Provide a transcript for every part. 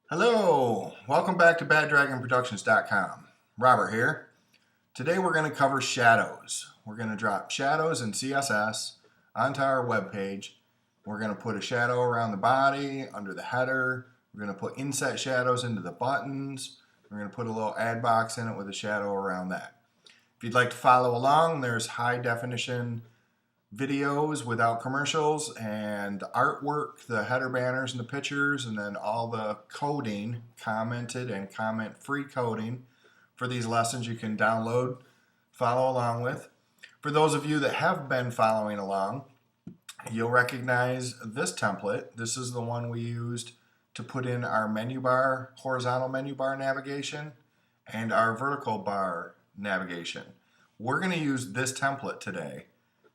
Hello, welcome back to BadDragonProductions.com. Robert here. Today we're going to cover shadows. We're going to drop shadows in CSS onto our web page. We're going to put a shadow around the body, under the header. We're going to put inset shadows into the buttons. We're going to put a little ad box in it with a shadow around that. If you'd like to follow along, there's high definition videos without commercials and the artwork, the header banners and the pictures, and then all the coding, commented and comment-free coding for these lessons you can download, follow along with. For those of you that have been following along, you'll recognize this template. This is the one we used to put in our menu bar, horizontal menu bar navigation, and our vertical bar navigation. We're going to use this template today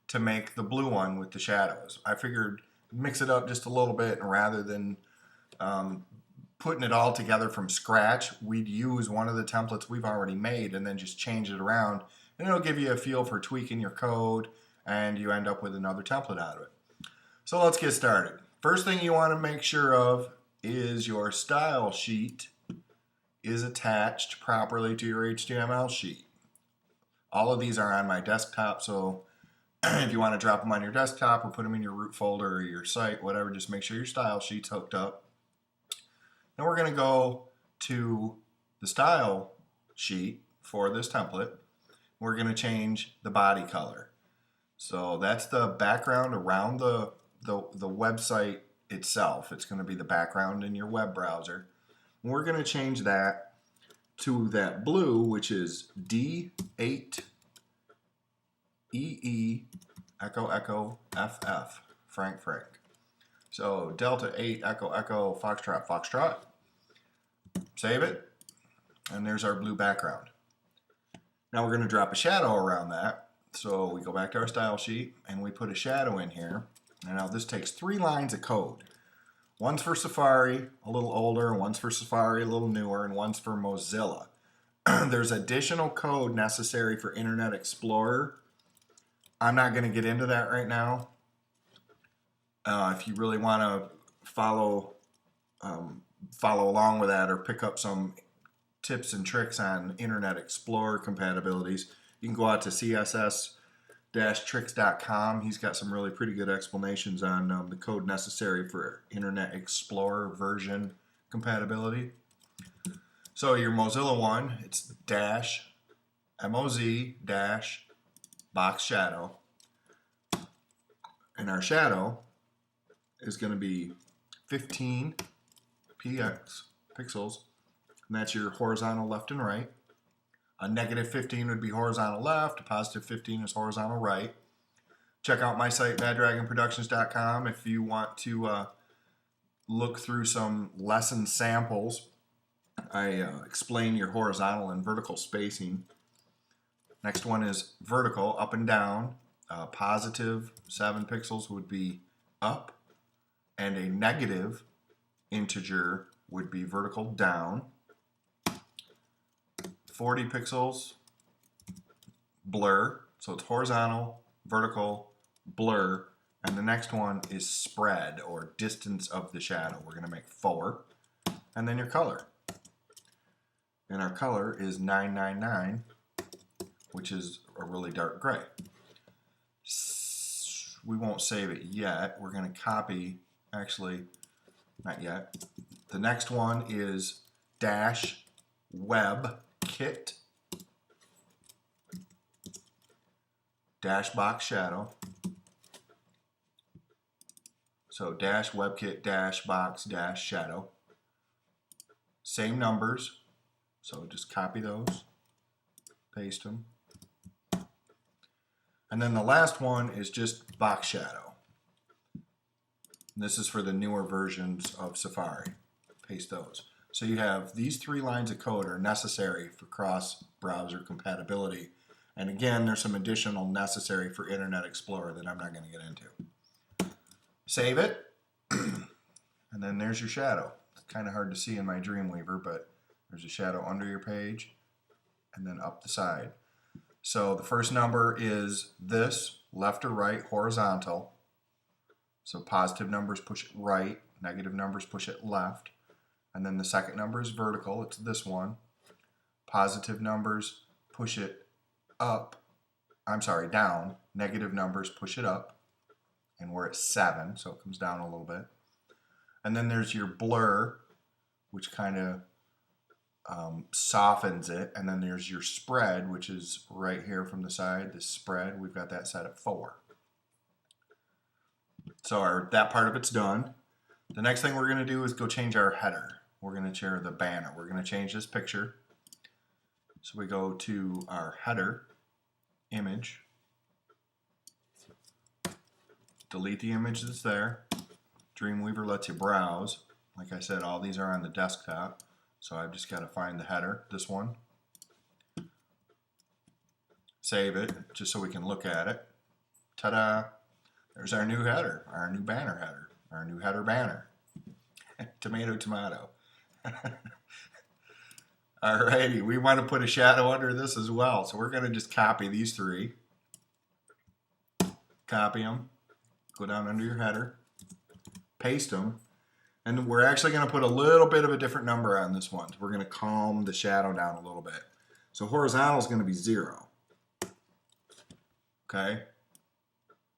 to make the blue one with the shadows. I figured mix it up just a little bit, and rather than putting it all together from scratch, we'd use one of the templates we've already made and then just change it around, and it'll give you a feel for tweaking your code, and you end up with another template out of it. So let's get started. First thing you want to make sure of is your style sheet is attached properly to your HTML sheet. All of these are on my desktop, so if you want to drop them on your desktop or put them in your root folder or your site, whatever, just make sure your style sheet's hooked up. Then we're going to go to the style sheet for this template. We're going to change the body color. So that's the background around the website itself. It's going to be the background in your web browser. And we're going to change that to that blue, which is D8 EE Echo Echo FF Frank. So Delta 8 Echo Echo Foxtrot. Save it, and there's our blue background. Now we're going to drop a shadow around that. So we go back to our style sheet and we put a shadow in here. And now this takes 3 lines of code. One's for Safari, a little older, one's for Safari, a little newer, and one's for Mozilla. There's additional code necessary for Internet Explorer. I'm not going to get into that right now. If you really want to follow along with that or pick up some tips and tricks on Internet Explorer compatibilities, you can go out to CSS-tricks.com. He's got some really pretty good explanations on the code necessary for Internet Explorer version compatibility. So your Mozilla one, it's dash MOZ dash box shadow, and our shadow is going to be 15 pixels, and that's your horizontal left and right. A negative 15 would be horizontal left, a positive 15 is horizontal right. Check out my site, BadDragonProductions.com, if you want to look through some lesson samples. I explain your horizontal and vertical spacing. Next one is vertical, up and down. Positive 7 pixels would be up, and a negative integer would be vertical down. 40 pixels, blur, so it's horizontal, vertical, blur, and the next one is spread, or distance of the shadow. We're going to make 4, and then your color. And our color is 999, which is a really dark gray. We won't save it yet. We're going to copy, actually, not yet. The next one is dash web kit dash box shadow. So dash webkit dash box dash shadow. Same numbers, so just copy those, paste them. And then the last one is just box shadow. And this is for the newer versions of Safari. Paste those. So you have these 3 lines of code are necessary for cross-browser compatibility. And again, there's some additional necessary for Internet Explorer that I'm not going to get into. Save it, and then there's your shadow. It's kind of hard to see in my Dreamweaver, but there's a shadow under your page and then up the side. So the first number is this, left or right, horizontal. So positive numbers push it right, negative numbers push it left. And then the second number is vertical, it's this one. Positive numbers push it up, down. Negative numbers push it up. And we're at 7, so it comes down a little bit. And then there's your blur, which kind of softens it. And then there's your spread, which is right here from the side. This spread, we've got that set at 4. So that part of it's done. The next thing we're going to do is go change our header. We're going to change the banner. We're going to change this picture. So we go to our header, image, delete the image that's there. Dreamweaver lets you browse. Like I said, all these are on the desktop. So I've just got to find the header, this one. Save it, just so we can look at it. Ta-da! There's our new header, our new banner header, our new header banner. Tomato, tomato. Alrighty, we want to put a shadow under this as well. So we're going to just copy these 3. Copy them. Go down under your header. Paste them. And we're actually going to put a little bit of a different number on this one. We're going to calm the shadow down a little bit. So horizontal is going to be 0. Okay.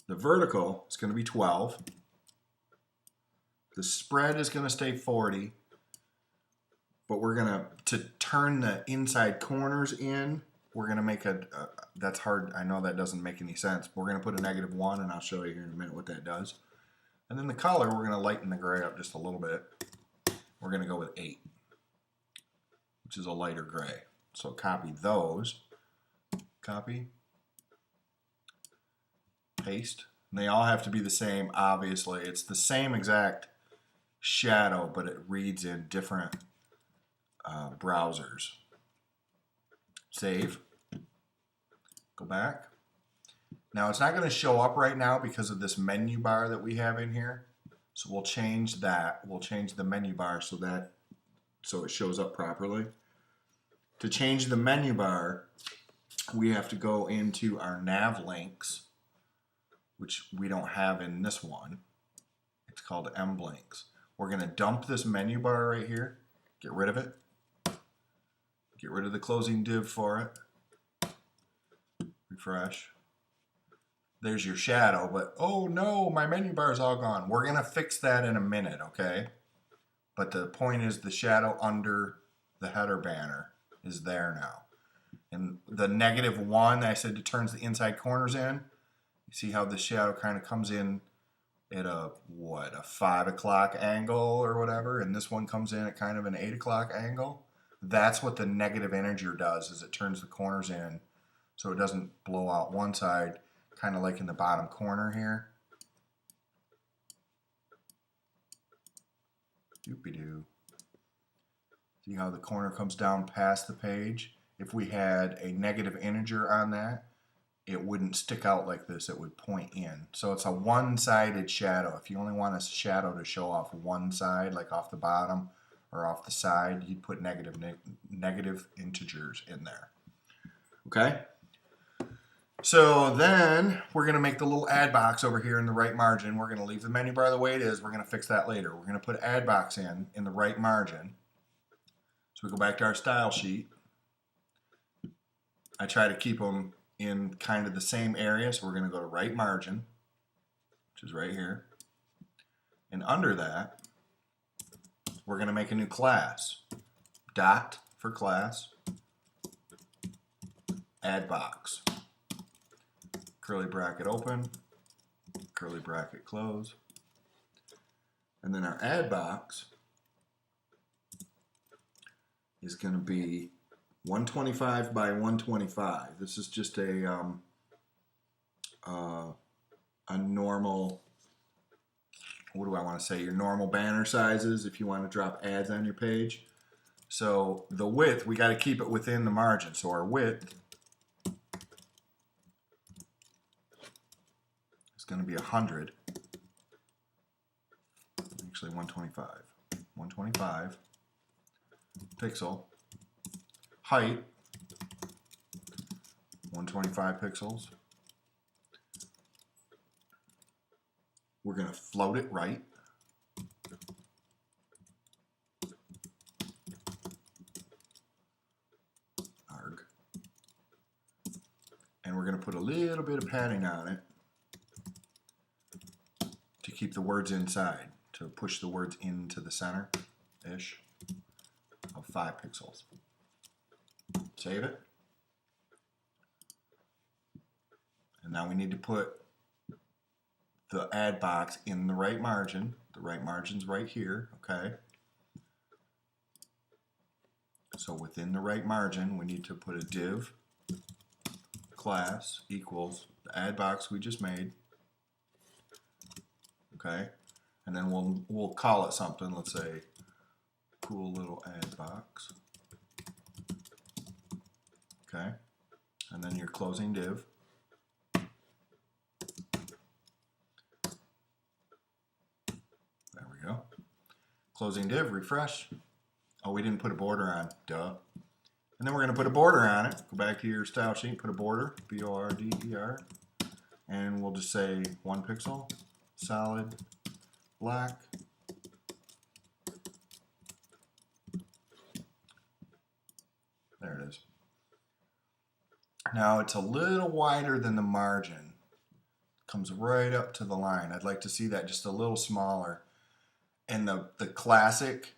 The vertical is going to be 12. The spread is going to stay 40. But we're going to turn the inside corners in, we're going to make that's hard. I know that doesn't make any sense. We're going to put a -1, and I'll show you here in a minute what that does. And then the color, we're going to lighten the gray up just a little bit. We're going to go with 8, which is a lighter gray. So copy those. Copy. Paste. And they all have to be the same, obviously. It's the same exact shadow, but it reads in different browsers. Save. Go back. Now it's not going to show up right now because of this menu bar that we have in here. So we'll change that. We'll change the menu bar so it shows up properly. To change the menu bar, we have to go into our nav links, which we don't have in this one. It's called mlinks. We're going to dump this menu bar right here. Get rid of it. Get rid of the closing div for it. Refresh. There's your shadow, but oh no, my menu bar is all gone. We're going to fix that in a minute, okay? But the point is the shadow under the header banner is there now. And the -1, I said it turns the inside corners in. You see how the shadow kind of comes in at a 5 o'clock angle or whatever, and this one comes in at kind of an 8 o'clock angle. That's what the negative integer does, is it turns the corners in so it doesn't blow out one side, kind of like in the bottom corner here. Doopy-doo. See how the corner comes down past the page? If we had a negative integer on that, it wouldn't stick out like this, it would point in. So it's a one-sided shadow. If you only want a shadow to show off one side, like off the bottom or off the side, you'd put negative integers in there. Okay? So then we're going to make the little add box over here in the right margin. We're going to leave the menu bar the way it is. We're going to fix that later. We're going to put add box in the right margin. So we go back to our style sheet. I try to keep them in kind of the same area. So we're going to go to right margin, which is right here. And under that, we're going to make a new class. Dot for class. Add box. Curly bracket open, curly bracket close. And then our add box is going to be 125 by 125. This is just a normal, what do I want to say, your normal banner sizes if you want to drop ads on your page. So the width, we got to keep it within the margin. So our width going to be 100, actually 125 pixel, height 125 pixels, We're going to float it right. Arg. And we're going to put a little bit of padding on it to keep the words inside, to push the words into the center-ish of 5 pixels. Save it. And now we need to put the add box in the right margin. The right margin's right here, okay? So within the right margin, we need to put a div class equals the add box we just made, okay? And then we'll call it something. Let's say cool little add box, okay? And then your closing div. There we go. Closing div, refresh. Oh, we didn't put a border on, duh. And then we're going to put a border on it. Go back to your style sheet, put a border, B-O-R-D-E-R. And we'll just say 1 pixel, solid, black. There it is. Now it's a little wider than the margin. Comes right up to the line. I'd like to see that just a little smaller. And the classic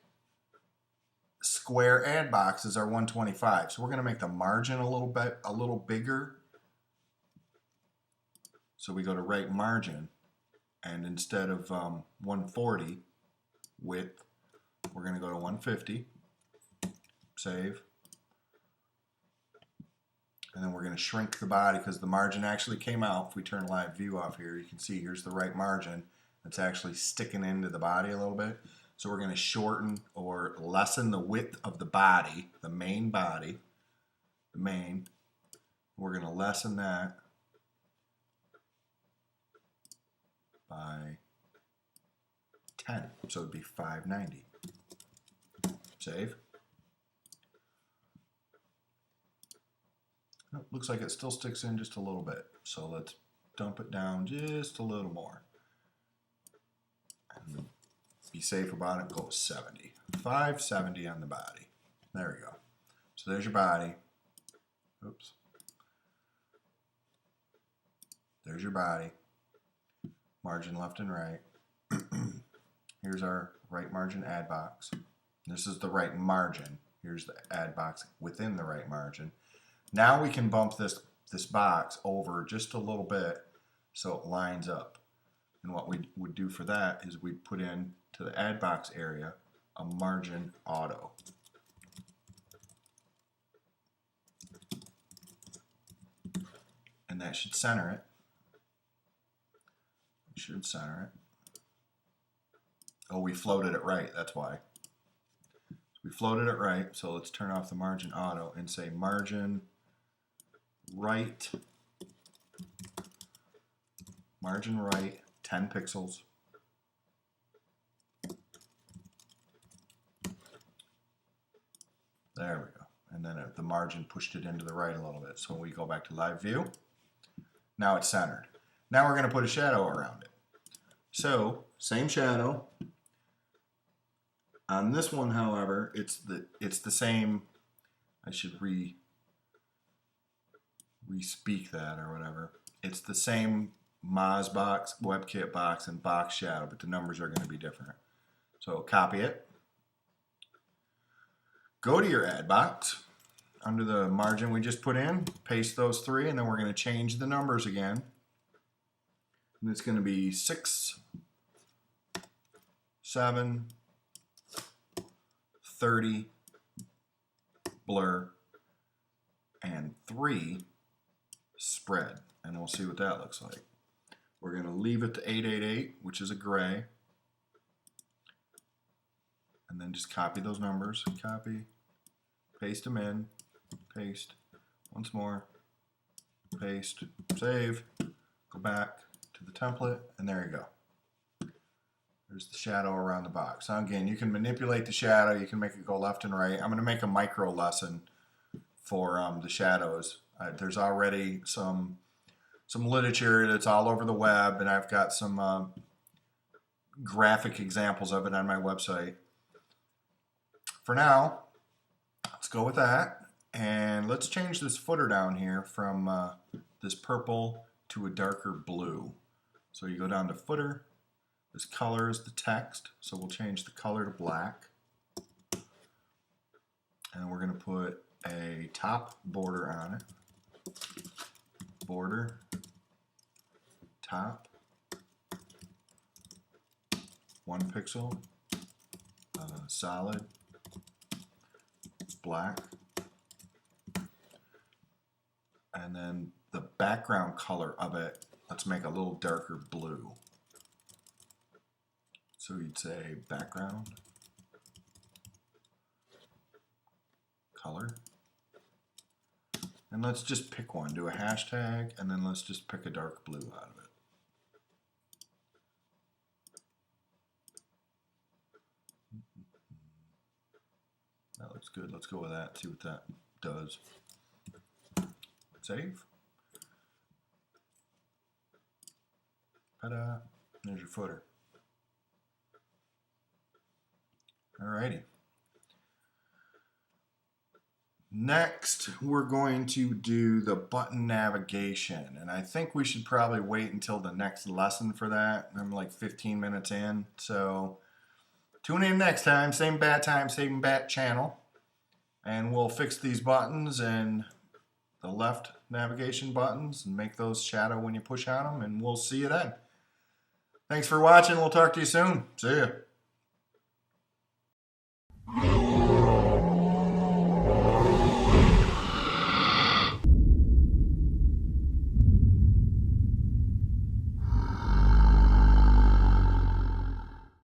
square add boxes are 125. So we're going to make the margin a little bigger. So we go to right margin, and instead of 140 width, we're going to go to 150. Save. And then we're going to shrink the body because the margin actually came out. If we turn live view off here, you can see here's the right margin. It's actually sticking into the body a little bit. So we're going to shorten or lessen the width of the body, the main body, the main. We're going to lessen that by 10. So it'd be 590. Save. Oh, looks like it still sticks in just a little bit. So let's dump it down just a little more. And be safe about it, go with 70. 570 on the body. There we go. So there's your body. Oops. There's your body. Margin left and right. Here's our right margin add box. This is the right margin. Here's the add box within the right margin. Now we can bump this box over just a little bit so it lines up. And what we would do for that is we'd put in to the add box area a margin auto. And that should center it. It should center it. Oh, we floated it right, that's why. We floated it right, so let's turn off the margin auto and say margin right, 10 pixels. There we go. And then the margin pushed it into the right a little bit. So we go back to live view. Now it's centered. Now we're going to put a shadow around it. So same shadow. On this one, however, it's the same. I should re-speak that or whatever. It's the same Moz box, WebKit box, and box shadow, but the numbers are going to be different. So copy it. Go to your add box. Under the margin we just put in, paste those 3, and then we're going to change the numbers again. And it's going to be 6, 7, 30, blur, and 3, spread. And we'll see what that looks like. We're going to leave it to 888, which is a gray. And then just copy those numbers. Copy, paste them in, paste, once more, paste, save, go back to the template, and there you go. There's the shadow around the box. Now again, you can manipulate the shadow, you can make it go left and right. I'm going to make a micro lesson for the shadows. There's already some literature that's all over the web, and I've got some graphic examples of it on my website. For now, let's go with that. And let's change this footer down here from this purple to a darker blue. So you go down to footer. This color is the text, so we'll change the color to black. And we're going to put a top border on it. Border, top, 1 pixel, solid, black. And then the background color of it, let's make a little darker blue. So you'd say background, color, and let's just pick one. Do a hashtag, and then let's just pick a dark blue out of it. That looks good. Let's go with that, see what that does. Save. Ta-da. There's your footer. Alrighty. Next, we're going to do the button navigation, and I think we should probably wait until the next lesson for that. I'm like 15 minutes in, so tune in next time, same bat time, same bat channel, and we'll fix these buttons and the left navigation buttons and make those shadow when you push on them, and we'll see you then. Thanks for watching. We'll talk to you soon. See ya.